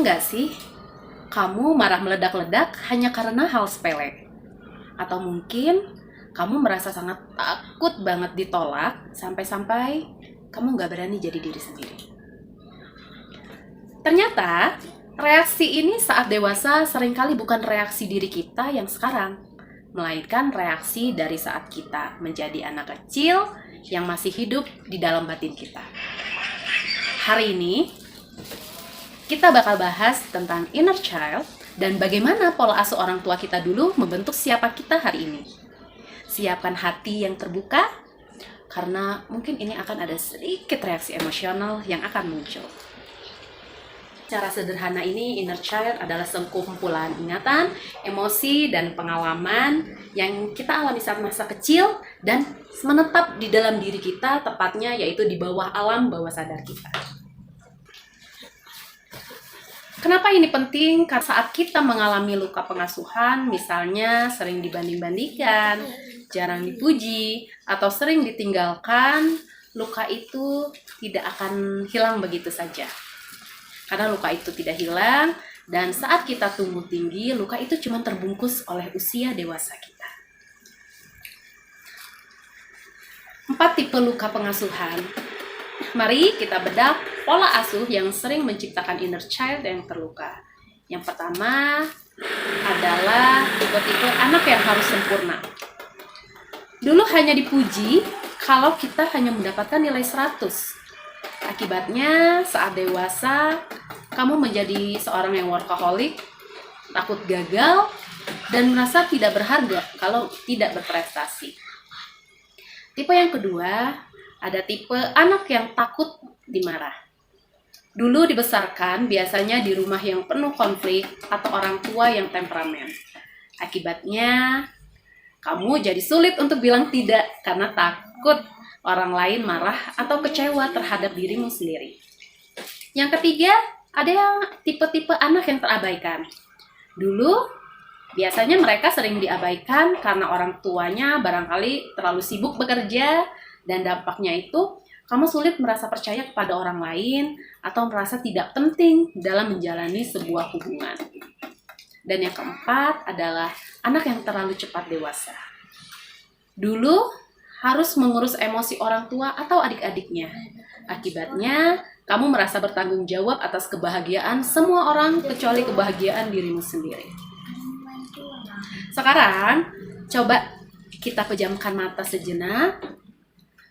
nggak sih kamu marah meledak-ledak hanya karena hal sepele? Atau mungkin kamu merasa sangat takut banget ditolak sampai-sampai kamu nggak berani jadi diri sendiri. Ternyata reaksi ini saat dewasa seringkali bukan reaksi diri kita yang sekarang, melainkan reaksi dari saat kita menjadi anak kecil yang masih hidup di dalam batin kita. Hari ini kita bakal bahas tentang inner child dan bagaimana pola asuh orang tua kita dulu membentuk siapa kita hari ini. Siapkan hati yang terbuka, karena mungkin ini akan ada sedikit reaksi emosional yang akan muncul. Secara sederhana ini, inner child adalah sekumpulan ingatan, emosi, dan pengalaman yang kita alami saat masa kecil dan menetap di dalam diri kita, tepatnya yaitu di bawah alam bawah sadar kita. Kenapa ini penting? Karena saat kita mengalami luka pengasuhan, misalnya sering dibanding-bandingkan, jarang dipuji, atau sering ditinggalkan, luka itu tidak akan hilang begitu saja. Karena luka itu tidak hilang, dan saat kita tumbuh tinggi, luka itu cuma terbungkus oleh usia dewasa kita. 4 tipe luka pengasuhan. Mari kita bedah pola asuh yang sering menciptakan inner child yang terluka. Yang pertama adalah tipe-tipe anak yang harus sempurna. Dulu hanya dipuji kalau kita hanya mendapatkan nilai 100. Akibatnya saat dewasa, kamu menjadi seorang yang workaholic, takut gagal, dan merasa tidak berharga kalau tidak berprestasi. Tipe yang kedua, ada tipe anak yang takut dimarah. Dulu dibesarkan biasanya di rumah yang penuh konflik atau orang tua yang temperamen. Akibatnya, kamu jadi sulit untuk bilang tidak karena takut orang lain marah atau kecewa terhadap dirimu sendiri. Yang ketiga, ada yang tipe-tipe anak yang terabaikan. Dulu, biasanya mereka sering diabaikan karena orang tuanya barangkali terlalu sibuk bekerja, dan dampaknya itu kamu sulit merasa percaya kepada orang lain atau merasa tidak penting dalam menjalani sebuah hubungan. Dan yang keempat adalah anak yang terlalu cepat dewasa. Dulu harus mengurus emosi orang tua atau adik-adiknya. Akibatnya, kamu merasa bertanggung jawab atas kebahagiaan semua orang kecuali kebahagiaan dirimu sendiri. Sekarang, coba kita pejamkan mata sejenak.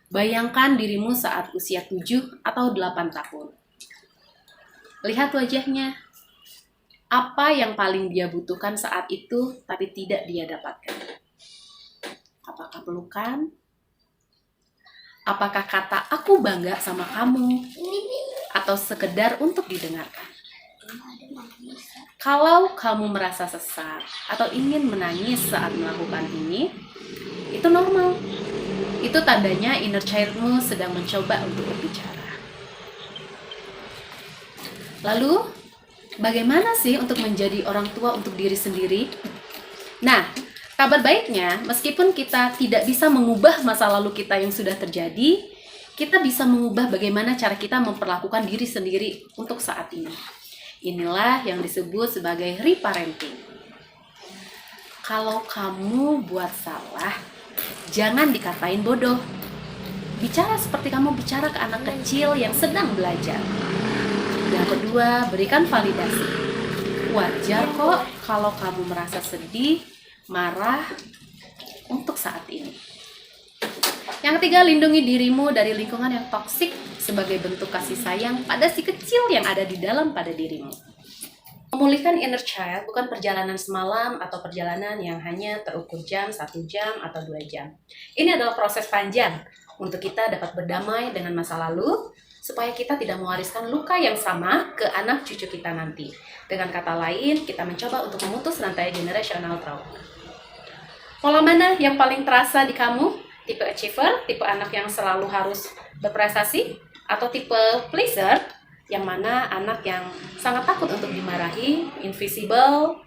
Bayangkan dirimu saat usia 7 atau 8 tahun. Lihat wajahnya. Apa yang paling dia butuhkan saat itu tapi tidak dia dapatkan? Apakah pelukan? Apakah kata aku bangga sama kamu? Atau sekedar untuk didengarkan? Kalau kamu merasa sesak atau ingin menangis saat melakukan ini, itu normal. Itu tandanya inner child-mu sedang mencoba untuk berbicara. Lalu, bagaimana sih untuk menjadi orang tua untuk diri sendiri? Nah, kabar baiknya, meskipun kita tidak bisa mengubah masa lalu kita yang sudah terjadi, kita bisa mengubah bagaimana cara kita memperlakukan diri sendiri untuk saat ini. Inilah yang disebut sebagai reparenting. Kalau kamu buat salah, jangan dikatain bodoh. Bicara seperti kamu bicara ke anak kecil yang sedang belajar. Yang kedua, berikan validasi. Wajar kok kalau kamu merasa sedih, marah untuk saat ini. Yang ketiga, lindungi dirimu dari lingkungan yang toksik sebagai bentuk kasih sayang pada si kecil yang ada di dalam pada dirimu. Memulihkan inner child bukan perjalanan semalam atau perjalanan yang hanya terukur jam, 1 jam, atau 2 jam. Ini adalah proses panjang untuk kita dapat berdamai dengan masa lalu, supaya kita tidak mewariskan luka yang sama ke anak cucu kita nanti. Dengan kata lain, kita mencoba untuk memutus rantai generational trauma. Pola mana yang paling terasa di kamu? Tipe achiever, tipe anak yang selalu harus berprestasi, atau tipe pleaser, yang mana anak yang sangat takut untuk dimarahi, invisible,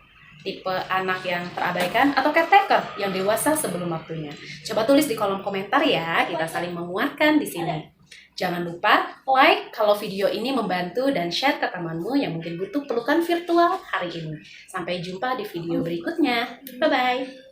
tipe anak yang terabaikan, atau caretaker yang dewasa sebelum waktunya. Coba tulis di kolom komentar ya, kita saling menguatkan di sini. Jangan lupa like kalau video ini membantu dan share ke temanmu yang mungkin butuh pelukan virtual hari ini. Sampai jumpa di video berikutnya. Bye-bye.